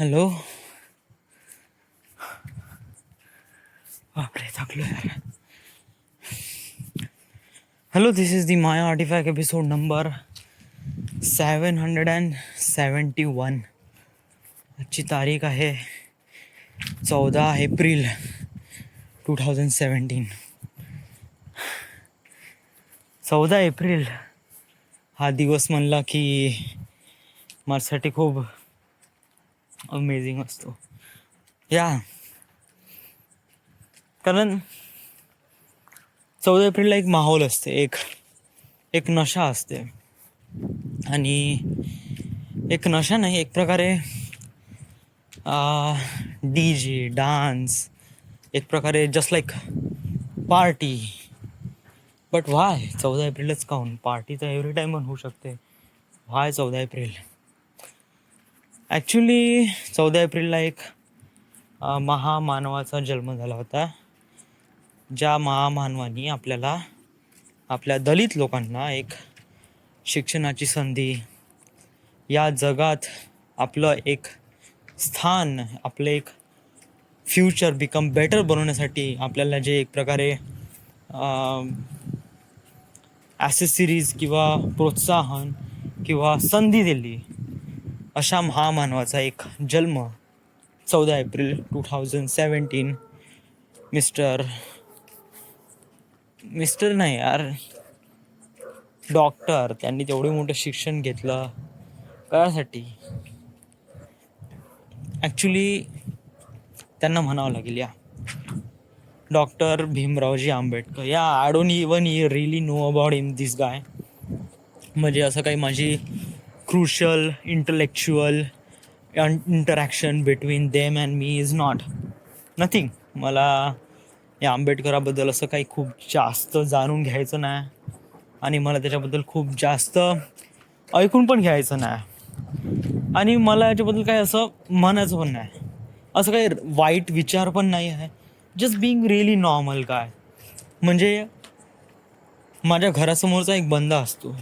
Hello. बापरे, थकलो यार. Hello, this is the Maya artefact episode number 771. आजची तारीख आहे 14 एप्रिल 2017. 14 एप्रिल हा दिवस म्हणला की माझ्यासाठी खूप अमेझिंग असतो या, कारण 14 एप्रिलला एक माहोल असते, एक नशा असते. आणि एक नशा नाही, एक प्रकारे डी जे डान्स, एक प्रकारे जस्ट लाईक पार्टी. बट व्हाय 14 एप्रिलच काहून? पार्टी तर एव्हरी टाईम पण होऊ शकते. व्हाय 14 एप्रिल? ॲक्च्युली 14 एप्रिलला एक महामानवाचा जन्म झाला होता, ज्या महामानवानी आपल्या दलित लोकांना एक शिक्षणाची संधी, या जगात आपलं एक स्थान, आपलं एक फ्युचर बिकम बेटर बनवण्यासाठी आपल्याला जे एक प्रकारे ॲसेसरीज किंवा प्रोत्साहन किंवा संधी दिली, अशा महामानवाचा एक जन्म 14 एप्रिल 2017. मिस्टर नाही यार, डॉक्टर. त्यांनी तेवढं मोठं शिक्षण घेतलं कशासाठी? ॲक्च्युली त्यांना म्हणावं लागेल या, डॉक्टर भीमरावजी आंबेडकर. या, I don't even really know about him this guy. म्हणजे असं काही माझी crucial intellectual interaction between them and me is not nothing. मला या आंबेडकराबद्दल असं काही खूप जास्त जाणून घ्यायचं नाही, आणि मला त्याच्याबद्दल खूप जास्त ऐकून पण घ्यायचं नाही, आणि मला याच्याबद्दल काही असं म्हणायचं पण नाही. असं काही वाईट विचार पण नाही आहे. Just being really normal guy. म्हणजे माझ्या घरासमोरचा एक बंदा असतो,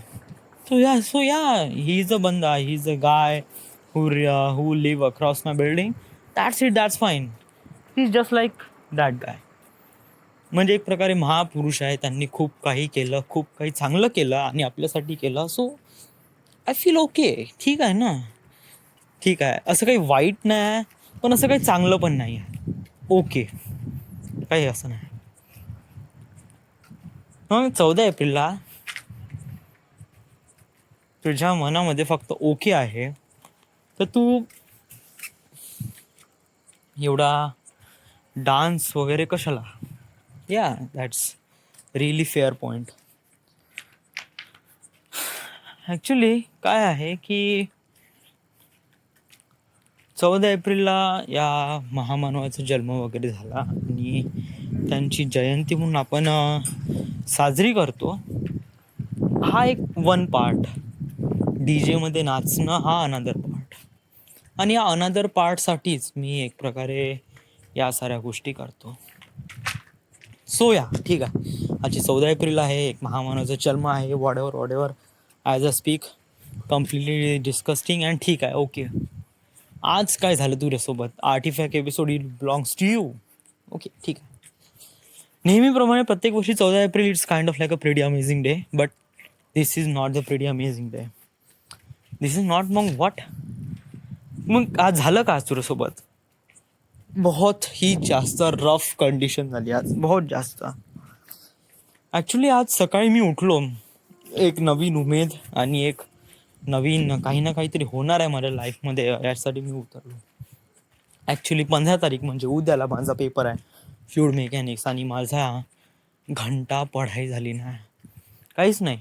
सो या ही इज अ बंदा, he is a guy who live across my building. That's it, that's fine. He's just like that guy. म्हणजे एक प्रकारे महापुरुष आहे, त्यांनी खूप काही केलं, खूप काही चांगलं केलं आणि आपल्यासाठी केलं. सो आय फील ओके, ठीक आहे ना, ठीक आहे. असं काही वाईट नाही आहे, पण असं काही चांगलं पण नाही आहे. ओके, काही असं नाही. मग 14 एप्रिलला तुझ्या मनामध्ये फक्त ओके आहे, तर तू एवढा डान्स वगैरे कशाला? या, that's really fair point. Actually काय आहे की 14 एप्रिलला या महामानवाचा जन्म वगैरे झाला, आणि त्यांची जयंती म्हणून आपण साजरी करतो. हा एक वन पार्ट. डी जेमध्ये नाचणं हा अनदर पार्ट, आणि या अनदर पार्टसाठीच मी एक प्रकारे या साऱ्या गोष्टी करतो. सो या, ठीक आहे. आजची 14 एप्रिल आहे, एक महामानवाचा जन्म आहे. Whatever as a speak completely disgusting and ठीक आहे, ओके. आज काय झालं तुझ्यासोबत? Artifact episode it belongs to you. Okay, ठीक आहे. नेहमीप्रमाणे प्रत्येक वर्षी 14 April it's kind of like a pretty amazing day, but this is not the pretty amazing day. This is not. मग व्हॉट? मग आज झालं का आज तुझ्यासोबत? बहुत ही जास्त रफ कंडिशन झाली आज, बहुत जास्त. ॲक्च्युली आज सकाळी मी उठलो, एक नवीन उमेद आणि एक नवीन काही ना काहीतरी होणार आहे माझ्या लाईफमध्ये, यासाठी मी उतरलो. ॲक्च्युली 15 तारीख म्हणजे उद्याला माझा पेपर आहे, फ्लूइड मेकॅनिक्स, आणि माझा घंटा पढाई झाली नाही, काहीच नाही.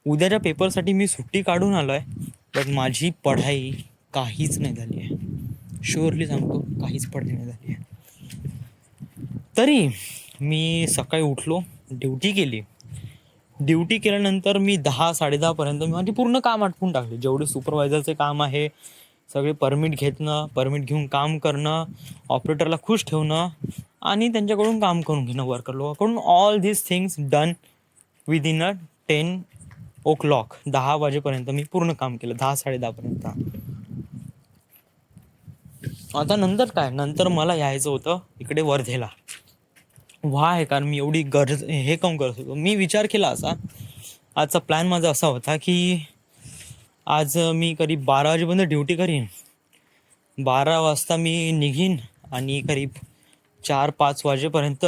उद्याच्या पेपरसाठी मी सुट्टी काढून आलो आहे, पण माझी पढाई काहीच नाही झाली आहे. शुअरली सांगतो, काहीच पढाई नाही झाली आहे. तरी मी सकाळी उठलो, ड्युटी केली. ड्युटी केल्यानंतर मी 10-10:30पर्यंत मी माझी पूर्ण काम आटपून टाकले. जेवढे सुपरवायझरचे काम आहे सगळे, परमिट घेऊन काम करणं, ऑपरेटरला खुश ठेवणं, आणि त्यांच्याकडून काम करून घेणं, वर्कर लोकांकडून. All this things done within a 10 o'clock. 10 वाजेपर्यंत मी पूर्ण काम केलं, 10-10:30पर्यंत. आता नंतर काय, नंतर मला यायचं होतं इकडे वर्धेला. व्हाय, कारण मी एवढी गरज हे काम करत होतो. मी विचार केला असा, आजचा प्लॅन माझा असा होता की आज मी करीब 12 वाजेपर्यंत ड्युटी करीन, 12 वाजता मी निघीन आणि करीब 4-5 वाजेपर्यंत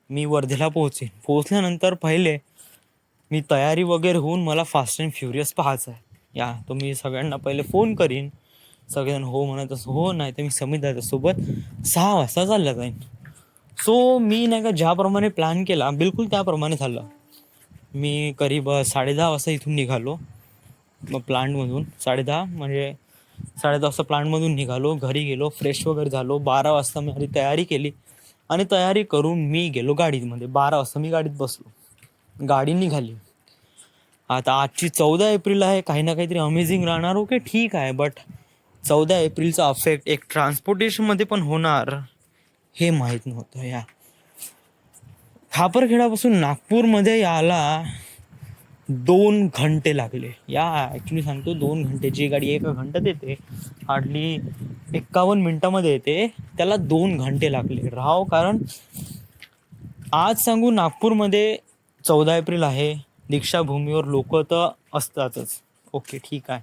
मी वर्धेला पोहोचेन. पोहोचल्यानंतर पहिले मी तयारी वगैरे होऊन मला फास्ट अँड फ्युरियस पाहायचं आहे. या तो मी सगळ्यांना पहिले फोन करीन, सगळेजण हो म्हणत असं हो, नाही तर मी समित दादासोबत 6 वाजता चालला जाईन. सो मी नाही का ज्याप्रमाणे प्लॅन केला बिलकुल त्याप्रमाणे झालं. मी करीब 10:30 वाजता इथून निघालो, मग प्लांटमधून 10:30 म्हणजे 10:30 वाजता प्लांटमधून निघालो, घरी गेलो, फ्रेश वगैरे झालो. 12 वाजता मी आधी तयारी केली आणि तयारी करून मी गेलो गाडीमध्ये. 12 वाजता मी गाडीत बसलो, गाडी निघाली. आता आजची 14 एप्रिल आहे, काही ना काहीतरी अमेझिंग राहणार. ओके ठीक आहे, बट 14 एप्रिलचा अफेक्ट एक ट्रान्सपोर्टेशनमध्ये पण होणार हे माहीत नव्हतं. या खापरखेडापासून नागपूरमध्ये यायला 2 घंटे लागले. या ॲक्च्युली सांगतो 2 घंटे. जी गाडी 1 घंट्यात येते, हार्डली 51 मिनिटामध्ये येते, त्याला 2 घंटे लागले राव. कारण आज सांगू नागपूरमध्ये 14 एप्रिल आहे, दीक्षाभूमीवर लोक तर असतातच. ओके ठीक आहे,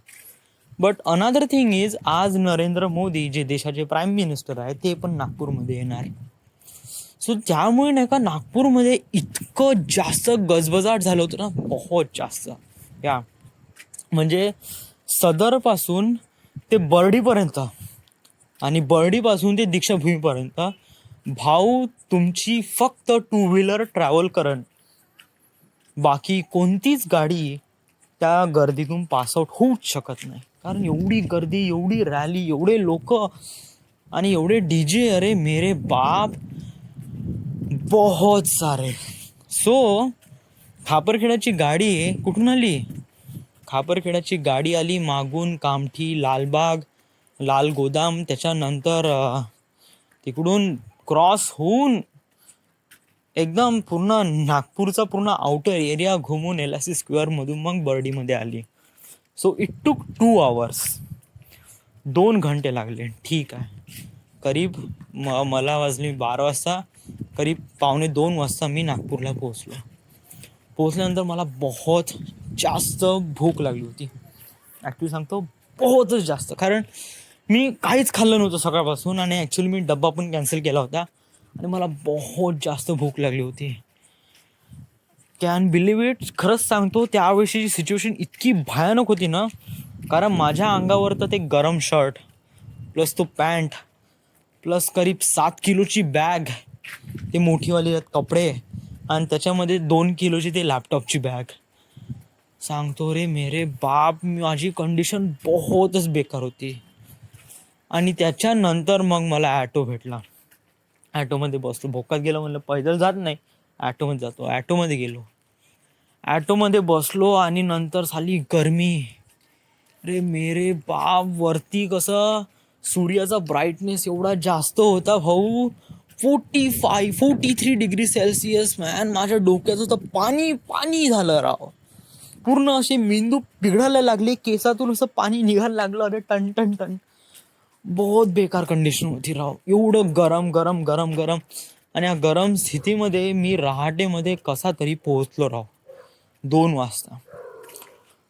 बट अनदर थिंग इज आज नरेंद्र मोदी जे देशाचे प्राईम मिनिस्टर आहे ते पण नागपूरमध्ये येणार. सो त्यामुळे नाही का नागपूरमध्ये इतकं जास्त गजबजाट झालं होतं ना, बहुत जास्त. या म्हणजे सदरपासून ते बर्डीपर्यंत आणि बर्डीपासून ते दीक्षाभूमीपर्यंत भाऊ तुमची फक्त 2 व्हीलर ट्रॅव्हल करण, बाकी कोणतीच गाडी त्या गर्दीतून पासआउट होऊच शकत नाही. कारण एवढी गर्दी, एवढी रॅली, एवढे लोक आणि एवढे डीजे, अरे मेरे बाप, बहुत सारे. सो खापरखेडाची गाडी कुठून आली? खापरखेडाची गाडी आली मागून कामठी, लालबाग, लाल गोदाम, त्याच्यानंतर तिकडून क्रॉस होऊन एकदम पूर्ण नागपूरचा पूर्ण आउटर एरिया घुमून LIC स्क्वेअरमधून मग बर्डीमध्ये आली. सो इट टूक 2 आवर्स, 2 घंटे लागले. ठीक आहे, करीब मला वाजली 12 वाजता, करीब 1:15 वाजता मी नागपूरला पोहोचलो. पोहोचल्यानंतर मला बहुत जास्त भूक लागली होती. ॲक्च्युली सांगतो बहुतच जास्त, कारण मी काहीच खाल्लं नव्हतं सकाळपासून आणि ॲक्च्युली मी डब्बा पण कॅन्सल केला होता आणि मला बहुत जास्त भूक लागली होती. कॅन बिलीव्ह इट, खरंच सांगतो त्यावेळेची सिच्युएशन इतकी भयानक होती ना, कारण माझ्या अंगावर तर ते गरम शर्ट प्लस तो पॅन्ट प्लस करीब 7 किलोची बॅग, ते मोठीवाली कपडे आणि त्याच्यामध्ये 2 किलोची ते लॅपटॉपची बॅग. सांगतो रे मेरे बाप, माझी कंडिशन बहुतच बेकार होती. आणि त्याच्यानंतर मग मला ॲटो भेटला, ॲटोमध्ये बसलो. भोकात गेलो, म्हणलं पैदल जात नाही, ॲटोमध्ये जातो. ॲटोमध्ये गेलो, ॲटोमध्ये बसलो आणि नंतर झाली गरमी. रे मेरे बाप, वरती कसं सूर्याचा ब्राईटनेस एवढा जास्त होता भाऊ, 45-43 डिग्री सेल्सिअस. मॅन, माझ्या डोक्याचं तर पाणी पाणी झालं राव. पूर्ण असे मेंदू पिघळायला लागले, केसातून असं पाणी निघायला लागलं. अरे टन टन टन, बहुत बेकार कंडिशन होती राव. एवढं गरम गरम गरम गरम. आणि या गरम स्थितीमध्ये मी रहाटेमध्ये कसा तरी पोहोचलो राव. 2 वाजता.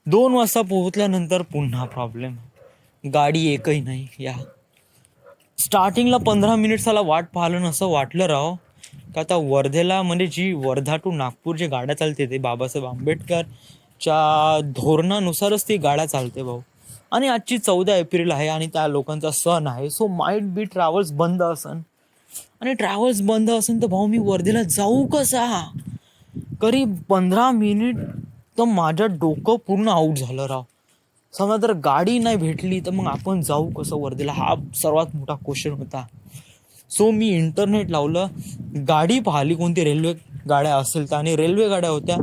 2 वाजता पोहोचल्यानंतर पुन्हा प्रॉब्लेम, गाडी एकही नाही. या स्टार्टिंगला 15 मिनिट्साला वाट पाहिलं नसं वाटलं राव, का आता वर्धेला म्हणजे जी वर्धा टू नागपूर जे गाड्या चालते ते बाबासाहेब आंबेडकरच्या धोरणानुसारच ती गाड्या चालते भाऊ. आणि आजची 14 एप्रिल आहे आणि त्या लोकांचा सण आहे. सो माईट बी ट्रॅव्हल्स बंद असन, आणि ट्रॅव्हल्स बंद असेल तर भाऊ मी वर्धेला जाऊ कसा? करीब 15 मिनिट तर माझं डोकं पूर्ण आऊट झालं राव. समजा जर गाडी नाही भेटली तर मग आपण जाऊ कसं वर्धेला, हा सर्वात मोठा क्वेश्चन होता. सो मी इंटरनेट लावलं, गाडी पाहिली कोणती रेल्वे गाड्या असेल तर, आणि रेल्वे गाड्या होत्या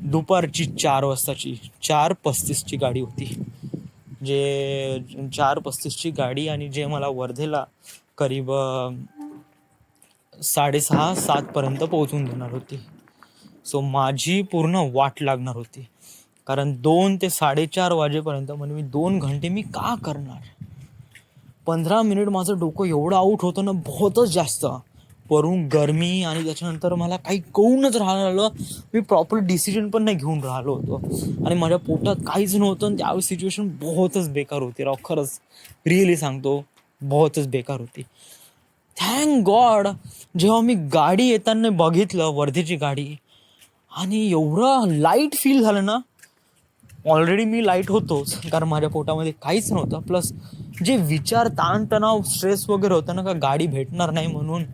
दुपारची 4 वाजताची, 4:35ची गाडी होती. जे 4:35ची गाडी, आणि जे मला वर्धेला करीब 6:30-7 पोहोचून देणार होती. सो माझी पूर्ण वाट लागणार होती, कारण 2 ते 4:30 वाजेपर्यंत म्हणजे मी 2 घंटे मी का करणार. 15 मिनिट माझं डोकं एवढं आऊट होतं ना, बहुतच जास्त. वरून गरमी आणि त्याच्यानंतर मला काही कळूनच राहिलं. मी प्रॉपर डिसिजन पण नाही घेऊन राहिलो होतो आणि माझ्या पोटात काहीच नव्हतं. आणि त्यावेळी सिच्युएशन बहुतच बेकार होती राव, खरंच रिअली सांगतो, बहुतच बेकार होती. थँक गॉड जेव्हा मी गाडी येताना बघितलं, वर्धेची गाडी, आणि एवढं लाईट फील झालं ना. ऑलरेडी मी लाईट होतोच, कारण माझ्या पोटामध्ये काहीच नव्हतं. प्लस जे विचार, ताणतणाव, स्ट्रेस वगैरे होतं ना, का गाडी भेटणार नाही म्हणून,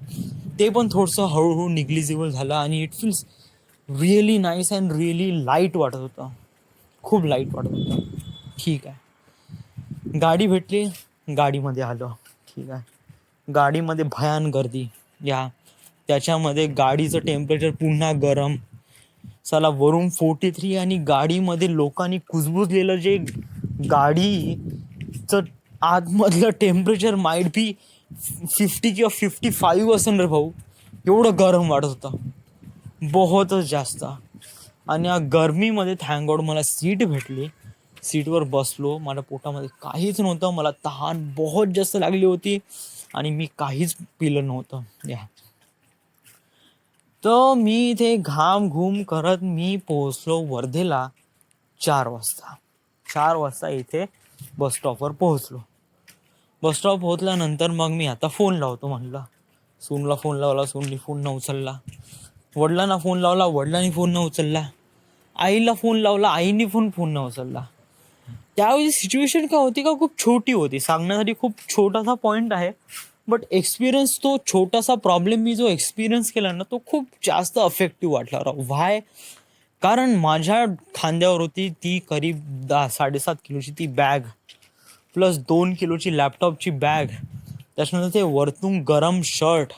ते पण थोडंसं हळूहळू निग्लिजिबल झालं. आणि it feels really nice and really light वाटत होतं, खूप लाईट वाटत होतं. ठीक आहे, गाडी भेटली, गाडीमध्ये आलो. ठीक आहे, गाडीमध्ये भयान गर्दी. या त्याच्यामध्ये गाडीचं टेम्परेचर पुन्हा गरम. साला वरून 43 आणि गाडीमध्ये लोकांनी कुजबुजलेलं जे गाडीचं आतमधलं टेम्परेचर माइट बी 50 किंवा 55 असेल रे भाऊ. एवढं गरम वाटत होतं, बहुतच जास्त. आणि या गरमीमध्ये थँक गॉड मला सीट भेटली. सीटवर बसलो, माझ्या पोटामध्ये काहीच नव्हतं. मला तहान बहुत जास्त लागली होती आणि मी काहीच पिलं नव्हतं. या तर मी इथे घाम घूम करत मी पोहोचलो वर्धेला 4 वाजता. 4 वाजता इथे बस स्टॉपवर पोहोचलो. बस स्टॉप पोहोचल्यानंतर मग मी आता फोन लावतो म्हणलं. सूनला फोन लावला, सूननी फोन न उचलला. वडिलांना फोन लावला, वडिलांनी फोन न उचलला. आईला फोन लावला, आईनी फोन न उचलला. त्यावेळी सिच्युएशन काय होती का, खूप छोटी होती. सांगण्यासाठी खूप छोटासा पॉईंट आहे, बट एक्सपिरियन्स, तो छोटासा प्रॉब्लेम मी जो एक्सपिरियन्स केला ना, तो खूप जास्त अफेक्टिव्ह वाटला राव. व्हाय? कारण माझ्या खांद्यावर होती ती करीब 7.5 किलोची ती बॅग, प्लस 2 किलोची लॅपटॉपची बॅग, त्याच्यानंतर ते वरतून गरम शर्ट,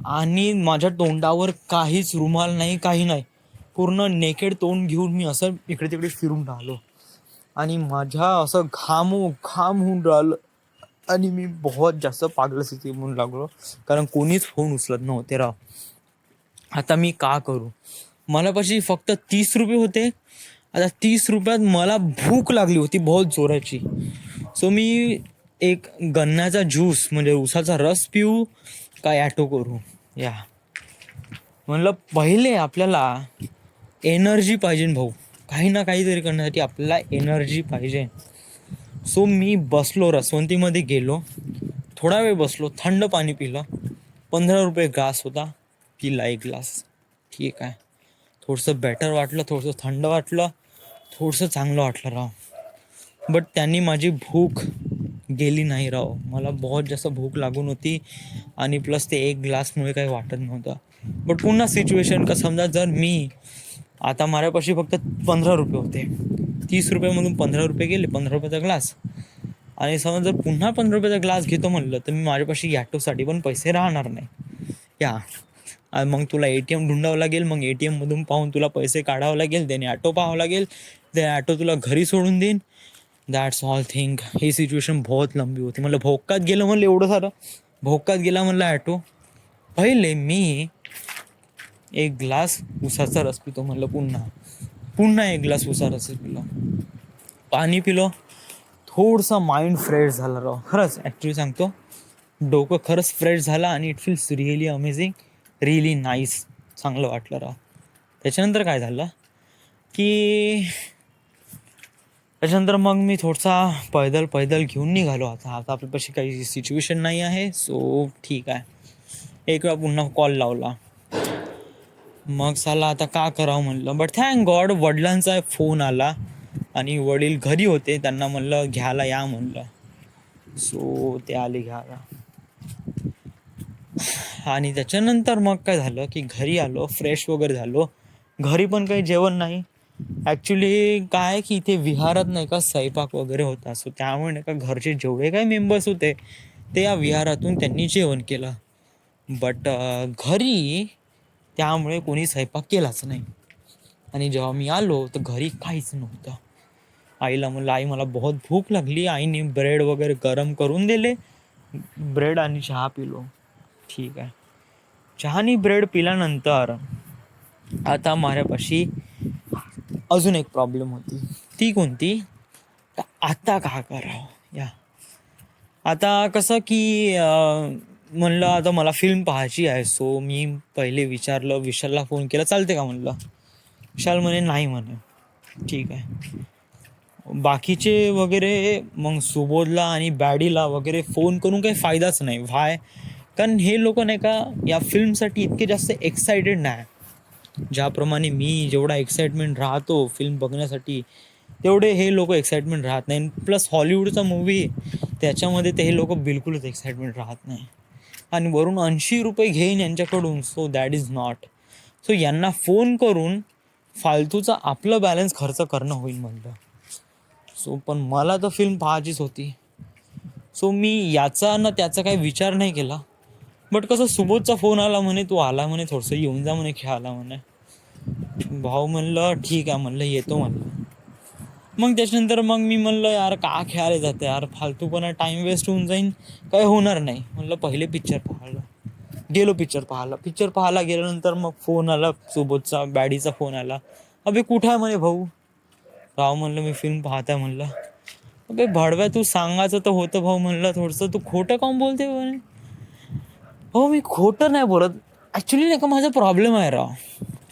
आणि माझ्या तोंडावर काहीच रुमाल नाही, काही नाही. पूर्ण नेकेड तोंड घेऊन मी असं इकडे तिकडे फिरून राहिलो. आणि माझ्या असं घाम होऊन राहिलं. आणि मी बहुत जास्त पागल स्थिती म्हणून लागलो, कारण कोणीच फोन उचलत नव्हते राव. आता मी का करू? मलापाशी फक्त 30 रुपये होते. आता 30 रुपयात मला भूक लागली होती बहुत जोराची. सो मी एक गन्नाचा ज्यूस म्हणजे उसाचा रस पिऊ का ॲटो करू. या म्हणलं पहिले आपल्याला एनर्जी पाहिजे भाऊ, काही ना काहीतरी करण्यासाठी आपल्याला एनर्जी पाहिजे. सो मी बसलो, रसवंतीमध्ये गेलो, थोडा वेळ बसलो, थंड पाणी पिलं. 15 रुपये ग्लास होता, पिला 1 ग्लास. ठीक आहे, थोडंसं बेटर वाटलं, थोडंसं थंड वाटलं, थोडंसं चांगलं वाटलं राव. बट त्यांनी माझी भूक गेली नाही राव. मला बहुत जास्त भूक लागून होती आणि प्लस ते 1 ग्लासमुळे काही वाटत नव्हतं. बट पुन्हा सिच्युएशन का, समजा जर मी आता माझ्यापाशी फक्त 15 रुपये होते, 30 रुपयामधून 15 रुपये गेले, 15 रुपयाचा ग्लास. आणि समजा जर पुन्हा 15 रुपयाचा ग्लास घेतो म्हणलं तर मी माझ्यापाशी ॲटोसाठी पण पैसे राहणार नाही. या मग तुला ATM ढूंढावं लागेल, मग ATM मधून पाहून तुला पैसे काढावं लागेल, त्याने ॲटो पाहावं लागेल, ते ॲटो तुला घरी सोडून देईन. That's all thing. He situation बहुत लंबी होती. म्हणलं भोकात गेलं, म्हणलं एवढं सारं भोकात गेला म्हणलं ॲटो. पहिले मी 1 ग्लास उसाचा रस पितो म्हणलं, पुन्हा 1 ग्लास उसाचा रस पिलो, पाणी पिलो, थोडंसं माइंड फ्रेश झालं राव. खरंच ॲक्च्युली सांगतो, डोकं खरंच फ्रेश झालं आणि it feels really amazing, really nice, चांगलं वाटलं राव. त्याच्यानंतर काय झालं की त्याच्यानंतर मग मी थोडासा पैदल घेऊन निघालो. आता आपल्यापाशी काही सिच्युएशन नाही आहे. सो ठीक आहे, एक वेळा पुन्हा कॉल लावला. मग साला आता का करावं म्हणलं. बट थँक गॉड वडिलांचा फोन आला आणि वडील घरी होते. त्यांना म्हणलं घ्यायला या म्हणलं. सो ते आले घ्यायला. आणि त्याच्यानंतर मग काय झालं की घरी आलो, फ्रेश वगैरे झालो. घरी पण काही जेवण नाही. ॲक्च्युली काय की इथे विहारात नाही का स्वयंपाक वगैरे होता. सो त्यामुळे नाही का घरचे जेवढे काही मेंबर्स होते ते या विहारातून त्यांनी जेवण केलं. बट घरी त्यामुळे कोणी स्वयंपाक केलाच नाही. आणि जेव्हा मी आलो तर घरी काहीच नव्हतं. आईला म्हणलं आई मला बहुत भूक लागली. आईने ब्रेड वगैरे गरम करून दिले, ब्रेड आणि चहा पिलो. ठीक आहे, चहानी ब्रेड पिल्यानंतर आता माझ्यापाशी अजून एक प्रॉब्लेम होती. ती कोणती, आता का करावं. या आता कसं की म्हणलं आता मला फिल्म पाहायची आहे, सो मी पहिले विचारलं, विशालला फोन केला, चालते का म्हणलं. विशाल म्हणे नाही म्हणे. ठीक आहे. बाकीचे वगैरे मग सुबोधला आणि बॅडीला वगैरे फोन करून काही फायदाच नाही. व्हाय? कारण हे लोक नाही का या फिल्मसाठी इतके जास्त एक्सायटेड नाही. ज्याप्रमाणे मी जेवढा एक्साइटमेंट राहतो फिल्म बघण्यासाठी, तेवढे हे लोक एक्साइटमेंट राहत नाही. प्लस हॉलिवूडचा मूवी, त्याच्यामध्ये ते हे लोक बिलकुलच एक्साइटमेंट राहत नाही. आणि वरून 80 रुपये घेईन यांच्याकडून, so that is not. So यांना फोन करून फालतूचा आपलं बॅलन्स खर्च करणं होईल म्हणलं. सो पण मला तर फिल्म पाहायचीच होती. सो मी याचा ना त्याचा काही विचार नाही केला. बट कसं सुबोधचा फोन आला म्हणे, तू आला म्हणे, थोडंसं येऊन जा म्हणे खेळायला म्हणे. भाऊ म्हणलं ठीक आहे म्हणलं, येतो म्हणलं. मग त्याच्यानंतर मग मी म्हणलं यार का खेळायला जाते यार, फालतूपणा टाईम वेस्ट होऊन जाईन, काही होणार नाही म्हणलं. पहिले पिक्चर पाहायला गेलो. पिक्चर पाहायला गेल्यानंतर मग फोन आला सुबोधचा, बॅडीचा फोन आला. अबे कुठं आहे म्हणे भाऊ. राव म्हणलं मी फिल्म पाहत आहे म्हणलं. अबे भडव्या तू सांगायचं तर होतं भाऊ म्हणलं, थोडंसं तू खोटं काऊन बोलते म्हणे. हो मी खोटं नाही बोलत, ॲक्च्युली नाही का माझा प्रॉब्लेम आहे राव.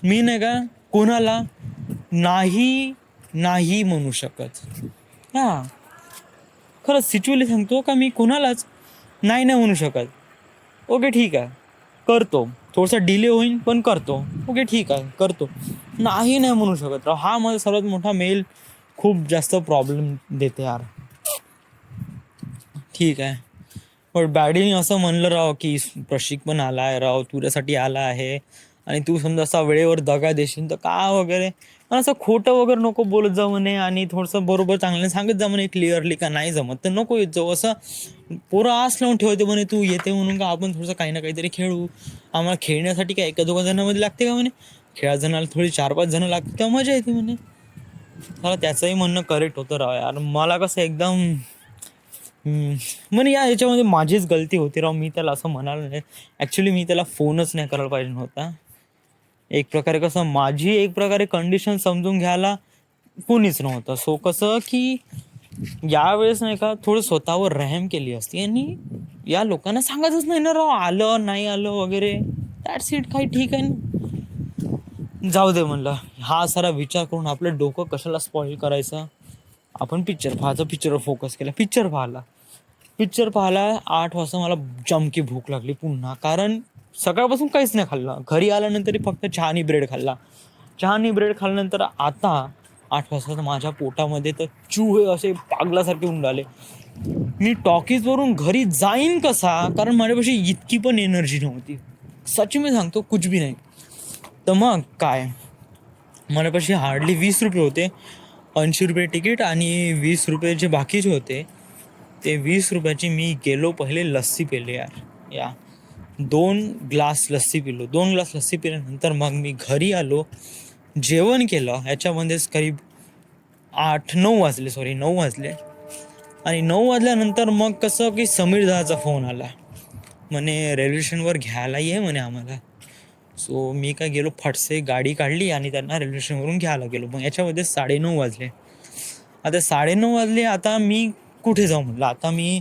मी नाही का कोणाला नाही नाही म्हणू शकत. हां खरंच सिच्युअली सांगतो का, मी कोणालाच नाही नाही म्हणू शकत. ओके ठीक आहे करतो, थोडासा डिले होईल पण करतो. ओके ठीक आहे करतो. नाही नाही म्हणू शकत राव, हा माझा सर्वात मोठा मेल खूप जास्त प्रॉब्लेम देते यार. ठीक आहे. पण बॅडीने असं म्हणलं राव की प्रशिक पण आला आहे राव, तुझ्यासाठी आला आहे, आणि तू समजा असा वेळेवर दगा देशील तर का वगैरे. पण असं खोटं वगैरे नको बोलत जाऊ म्हणे, आणि थोडंसं बरोबर चांगलं सांगत जा म्हणे क्लिअरली, का नाही जमत तर नको येत जाऊ. असं पोरं आस लावून ठेवते म्हणे, तू येते म्हणून का आपण थोडंसं काही ना काहीतरी खेळू. आम्हाला खेळण्यासाठी काय एका दोघा जणांमध्ये लागते का म्हणे, खेळा जणाला थोडी 4-5 जणं लागते तेव्हा मजा येते म्हणे. मला त्याचंही म्हणणं करेक्ट होतं राव यार. मला कसं एकदम म्हणे याच्यामध्ये माझीच गलती होती राव. मी त्याला असं म्हणालो नाही. ॲक्च्युली मी त्याला फोनच नाही करायला पाहिजे नव्हता. एक प्रकारे कसं माझी एक प्रकारे कंडिशन समजून घ्यायला कोणीच नव्हतं. सो कसं की यावेळेस नाही का थोडं स्वतःवर रहम केली असती, आणि या लोकांना सांगायचंच नाही ना राव, आलं नाही आलं वगैरे, दॅट्स इट. काही ठीक आहे ना, जाऊ दे म्हणलं. हा सारा विचार करून आपलं डोकं कशाला स्पॉइल करायचं. आपण पिक्चर पाहायचं, पिक्चरवर फोकस केला. पिक्चर पाहायला 8 वाजता मला जमकी भूक लागली पुन्हा, कारण सकाळपासून काहीच नाही खाल्लं. घरी आल्यानंतर फक्त चहा आणि ब्रेड खाल्ल्यानंतर आता 8 वाजता माझ्या पोटामध्ये तर चूहे असे पागलासारखे उंडाले. मी टॉकीजवरून घरी जाईन कसा, कारण माझ्यापाशी इतकी पण एनर्जी नव्हती. सच मी सांगतो, कुछ भी नाही. तर मग काय, माझ्यापाशी हार्डली 20 रुपये होते. 80 रुपये तिकीट आणि 20 रुपये जे बाकीचे होते, ते 20 रुपयाची मी गेलो पहिले लस्सी पेले यार. 2 ग्लास लस्सी पिलो. 2 ग्लास लस्सी पिल्यानंतर मग मी घरी आलो, जेवण केलं. ह्याच्यामध्येच करीब 9 वाजले. आणि 9 वाजल्यानंतर मग कसं की समीर दादाचा फोन आला, म्हणे रेल्वे स्टेशनवर घ्यायला ये म्हणे आम्हाला. सो मी काय गेलो, फटसे गाडी काढली आणि त्यांना रेल्वे स्टेशनवरून घ्यायला गेलो. मग याच्यामध्ये 9:30 वाजले. आता 9:30 वाजले, आता मी कुठे जाऊ म्हटलं. आता मी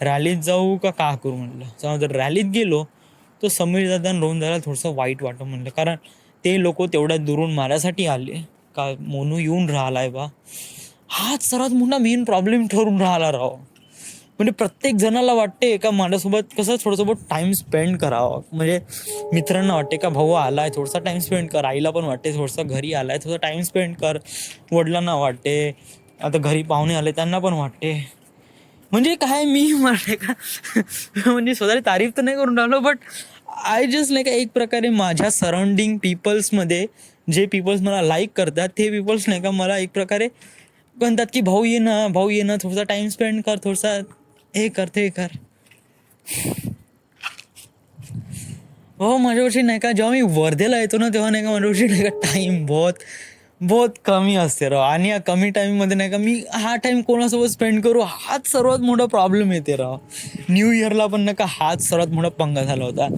रॅलीत जाऊ का करू म्हटलं. समजा जर रॅलीत गेलो तर समीर दादा आणि रोहन दादाला थोडंसं वाईट वाटतं म्हटलं, कारण ते लोक तेवढ्या दुरून माझ्यासाठी आले का मोनू येऊन राहिलाय बा. हाच सर्वात मोठा मेन प्रॉब्लेम ठरून राहिला राव. म्हणजे प्रत्येक जणाला वाटते का माझ्यासोबत कसं थोडंसोबत टाईम स्पेंड करावं. म्हणजे मित्रांना वाटते का भाऊ आलाय थोडासा टाईम स्पेंड कर, आईला पण वाटते थोडंसं घरी आलाय थोडं टाईम स्पेंड कर, वडिलांना वाटते, आता घरी पाहुणे आले त्यांना पण वाटते. म्हणजे काय मी म्हणते का म्हणजे स्वतःची तारीफ तर नाही करून राहिलो, बट आय जस्ट नाही का एक प्रकारे माझ्या सराउंडिंग पीपल्समध्ये जे पीपल्स मला लाईक करतात ते पीपल्स नाही का मला एक प्रकारे म्हणतात की भाऊ ये ना थोडासा टाइम स्पेंड कर, थोडासा हे कर ते कर. हो माझ्यावर्षी नाही का जेव्हा मी वर्धेला येतो ना तेव्हा नाही का माझ्यावर्षी नाही का टाईम बहुत कमी असते राव. आणि या कमी टाईममध्ये नाही का मी हा टाईम कोणासोबत स्पेंड करू, हाच सर्वात मोठा प्रॉब्लेम येते राव. न्यू इयरला पण नाही का हाच सर्वात मोठा पंगा झाला होता.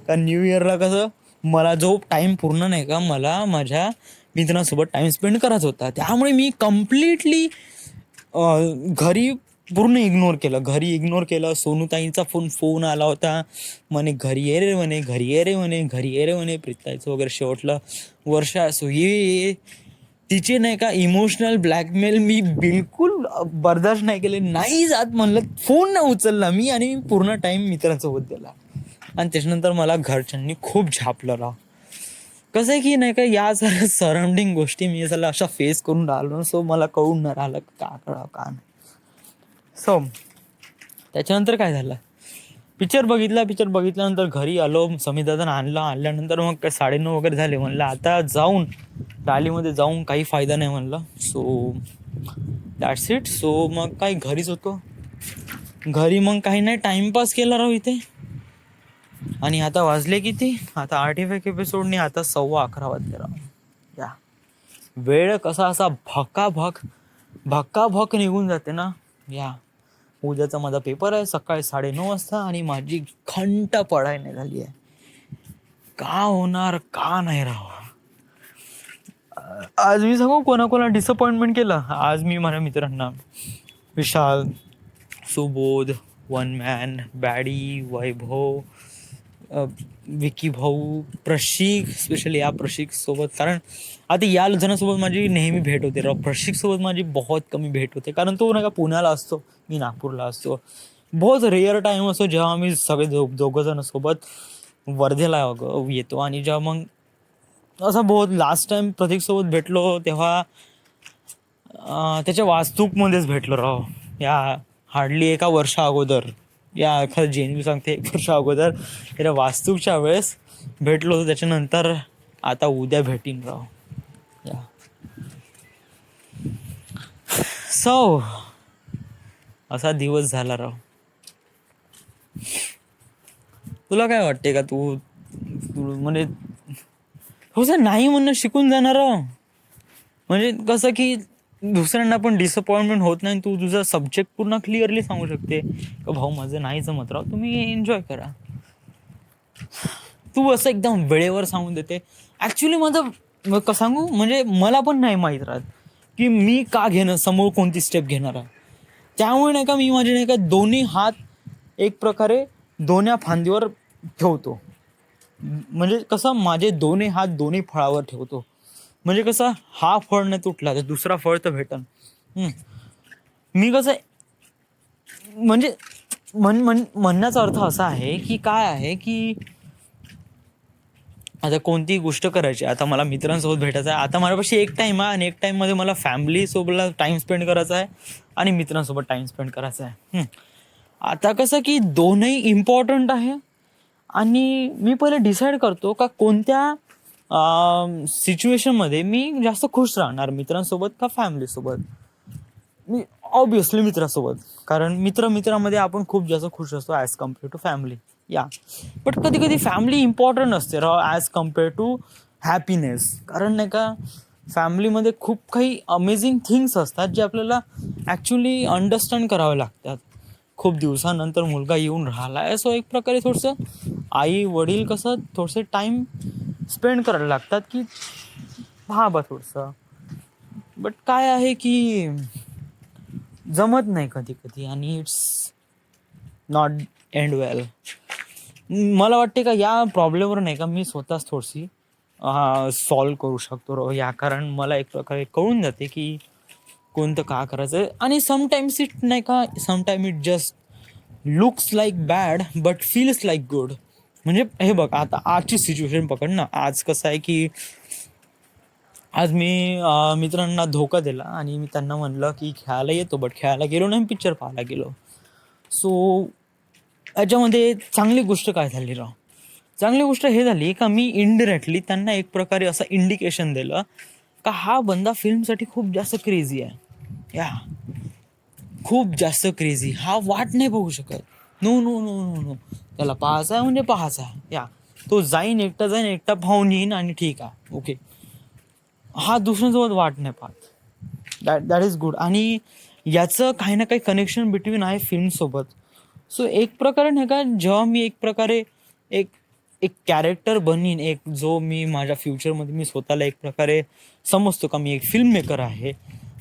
कारण न्यू इयरला कसं मला जो टाईम पूर्ण नाही का मला माझ्या मित्रांसोबत टाईम स्पेंड करायचा होता, त्यामुळे मी कम्प्लिटली घरी पूर्ण इग्नोर केलं, घरी इग्नोर केलं. सोनूताईंचा फोन आला होता, म्हणे घरी ये रे, म्हणे घरी ये रे, म्हणे घरी ये रे, म्हणे प्रीताईचं वगैरे शेवटलं वर्ष असो हे. तिचे नाही का इमोशनल ब्लॅकमेल मी बिलकुल बर्दाश्त नाही केले. नाही जात म्हणलं, फोन नाही उचलला मी आणि मी पूर्ण टाइम मित्रांसोबत दिला. आणि त्याच्यानंतर मला घरच्यांनी खूप झापलं राव. कसं आहे की नाही का या साऱ्या सराउंडिंग गोष्टी मी त्याला अशा फेस करून राहिलो, सो मला कळून नाही राहिलं का कळा का नाही. सो त्याच्यानंतर काय झालं, पिक्चर बघितल्यानंतर घरी आलो, समीदादांना आणल्यानंतर मग काय 9:30 वगैरे झाले. म्हणलं आता जाऊन रॅलीमध्ये जाऊन काही फायदा नाही म्हणलं. So that's it. सो मग काही घरीच होतो. घरी मग काही नाही, टाइमपास केला राहू इथे. आणि आता वाजले किती, आता 8 एपिसोडनी आता 11:15 वाजले राव. या वेळ कसा असा भक्काभक निघून जाते ना. या उद्याचा माझा पेपर आहे सकाळी 9:30 वाजता आणि माझी घंटा पढाई नाही झाली आहे. का होणार का नाही राव. आज मी सांगू कोणाकोणा डिसअपॉइंटमेंट केलं. आज मी माझ्या मित्रांना विशाल, सुबोध, वन मॅन, बॅडी, वैभव, विकी भाऊ, प्रशिक, स्पेशली या प्रशिक सोबत. कारण आता या जणांसोबत माझी नेहमी भेट होते राव. प्रशिक सोबत माझी बहुत कमी भेट होते, कारण तो नाही का पुण्याला असतो, मी नागपूरला असतो. बहुत रेअर टाईम असतो जेव्हा आम्ही सगळे दोघं जण सोबत वर्धेला येतो. आणि जेव्हा मग असं बहुत लास्ट टाइम प्रतीकसोबत भेटलो तेव्हा त्याच्या वास्तूकमध्येच भेटलो राव. या हार्डली 1 वर्षा अगोदर, या खरं जेन्यू सांगते 1 वर्षा अगोदर त्याच्या वास्तूकच्या वेळेस भेटलो होतो. त्याच्यानंतर आता उद्या भेटीन राव. या सो असा दिवस झाला राव. तुला काय वाटते का, तू म्हणजे हो सर नाही म्हणणं शिकून जाणार. म्हणजे कसं की दुसऱ्यांना पण डिसअपॉइंटमेंट होत नाही. तू तुझा सब्जेक्ट पूर्ण क्लिअरली सांगू शकते का भाऊ माझं नाही जमत राव, तुम्ही एन्जॉय करा. तू असं एकदम वेळेवर सांगून देते. ॲक्च्युली माझं सांगू म्हणजे मला पण नाही माहीत राहत की मी का घेणं, समोर कोणती स्टेप घेणार आहे. त्यामुळे नाही का मी माझे नाही का दोन्ही हात एक प्रकारे दोन्ही फांदीवर ठेवतो. म्हणजे कसं माझे दोन्ही हात दोन्ही फळावर ठेवतो. म्हणजे कसं हा फळ नाही तुटला तर दुसरा फळ तर भेटन. मी कसं म्हणजे म्हणण्याचा अर्थ असा आहे की काय आहे की आता कोणती गोष्ट करायची, आता मला मित्रांसोबत भेटायचं आहे, आता माझ्यापाशी एक टाईम आहे आणि एक टाईममध्ये मला फॅमिलीसोबत टाईम स्पेंड करायचा आहे आणि मित्रांसोबत टाईम स्पेंड करायचा आहे. आता कसं की दोनही इम्पॉर्टंट आहे आणि मी पहिले डिसाईड करतो का कोणत्या सिच्युएशनमध्ये मी जास्त खुश राहणार, मित्रांसोबत का फॅमिलीसोबत. मी ऑब्विसली मित्रासोबत, कारण मित्रामध्ये आपण खूप जास्त खुश असतो ॲज कम्पेअर टू फॅमिली. या बट कधी कधी फॅमिली इम्पॉर्टंट असते ॲज कम्पेअर टू हॅपीनेस. कारण नाही का फॅमिलीमध्ये खूप काही अमेझिंग थिंग्स असतात जे आपल्याला ॲक्च्युली अंडरस्टँड करावे लागतात. खूप दिवसानंतर मुलगा येऊन राहिला आहे, सो एक प्रकारे थोडंसं आई वडील कसं थोडंसं टाईम स्पेंड करायला लागतात की हा बा थोडंसं. बट काय आहे की जमत नाही कधी कधी आणि इट्स नॉट एंड वेल. मला वाटते का या प्रॉब्लेमवर नाही का मी स्वतःच थोडीशी सॉल्व करू शकतो या, कारण मला एक प्रकारे कळून जाते की कोणतं का करायचं. आणि समटाईम्स इट नाही का, sometime it just looks like bad but feels like good. म्हणजे हे बघ आता आजची सिच्युएशन पकड ना. आज कसं आहे की आज मी मित्रांना धोका दिला आणि मी त्यांना म्हणलं की खेळायला येतो, बट खेळायला गेलो नाही, पिक्चर पाहायला गेलो. सो याच्यामध्ये चांगली गोष्ट काय झाली राव, चांगली गोष्ट हे झाली का मी इनडिरेक्टली त्यांना एक प्रकारे असं इंडिकेशन दिलं का हा बंदा फिल्मसाठी खूप जास्त क्रेझी आहे. या खूप जास्त क्रेझी, हा वाट नाही बघू शकत. No no no no no, त्याला पाहायचा आहे म्हणजे पाहायचा आहे. या तो जाईन एकटा पाहून येईन आणि ठीक आहे ओके. हा दुसऱ्यांसोबत वाट नाही पाहत. That is good. आणि याचं काही ना काही कनेक्शन बिटवीन आहे फिल्मसोबत. सो एक प्रकारे नाही का जेव्हा मी एक प्रकारे एक एक कॅरेक्टर बनीन, एक जो मी माझ्या फ्युचरमध्ये मी स्वतःला एक प्रकारे समजतो का मी एक फिल्म मेकर आहे,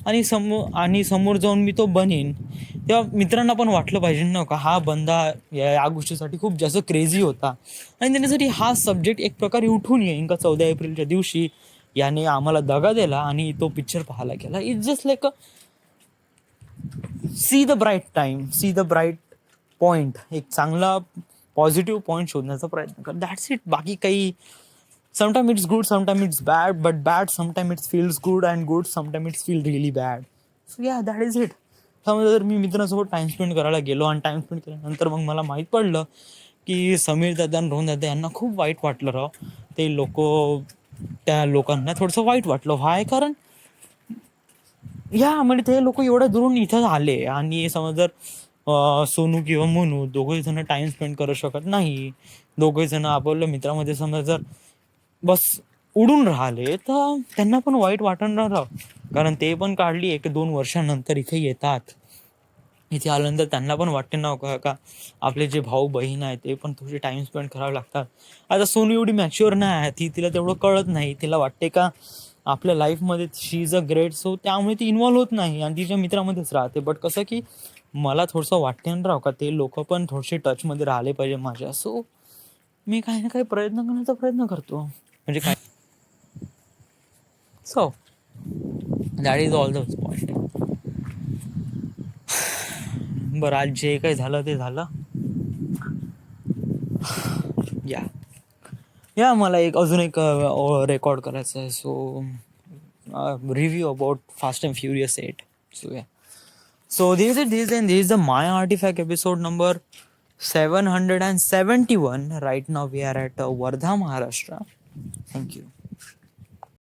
आणि समोर जाऊन मी तो बनेन, तेव्हा मित्रांना पण वाटलं पाहिजे ना का हा बंदा या गोष्टीसाठी खूप जास्त क्रेझी होता आणि त्याच्यासाठी हा सब्जेक्ट एक प्रकारे उठून येईन का 14 एप्रिलच्या दिवशी याने आम्हाला दगा दिला आणि तो पिक्चर पाहायला गेला. It's just like a see the bright time, see the bright point, एक चांगला पॉझिटिव्ह पॉइंट शोधण्याचा प्रयत्न कर. That's it. बाकी काही sometimes it's good, sometimes it's bad, but bad sometimes it feels good and good sometimes it feels really bad. So yeah, that is it. समजा जर मी मित्रांसोबत टाइम स्पेंड करायला गेलो आणि टाइम स्पेंड केल्यानंतर मग मला माहीत पडलं की समीर दादा आणि रोहन दादा यांना खूप वाईट वाटलं राव, ते लोक, त्या लोकांना थोडंसं वाईट वाटलं. व्हाय? कारण म्हणजे ते लोक एवढ्या दुरून इथं आले आणि समज जर सोनू किंवा मोनू दोघंही जण टाइम स्पेंड करू शकत नाही, दोघंही जण आपापल्या मित्रामध्ये समजा जर बस उडून राहिले, तर त्यांना पण वाईट वाटणार राव. कारण ते पण काढली 1-2 वर्षानंतर इथे येतात. इथे आल्यानंतर त्यांना पण वाटते ना का आपले जे भाऊ बहीण आहेत ते पण थोडे टाइम स्पेंड करावे लागतात. आता सोनू एवढी मॅच्युअर नाही आहे, तिला तेवढं कळत नाही. तिला वाटते का आपल्या लाईफमध्ये शी इज अ ग्रेट, सो त्यामुळे ती इन्व्हॉल्व होत नाही आणि तिच्या मित्रामध्येच राहते. बट कसं की मला थोडंसं वाटते ना राव का ते लोक पण थोडेसे टचमध्ये राहिले पाहिजे माझ्या. सो मी काही ना काही प्रयत्न करण्याचा प्रयत्न करतो, म्हणजे काय. So that is all the point. बरं, आज जे काही झालं ते झालं. मला अजून एक रेकॉर्ड करायचं आहे. So review about fast and furious 8. So so this is the My Artifact episode number 771. Right now we are at Wardha, Maharashtra. Thank you.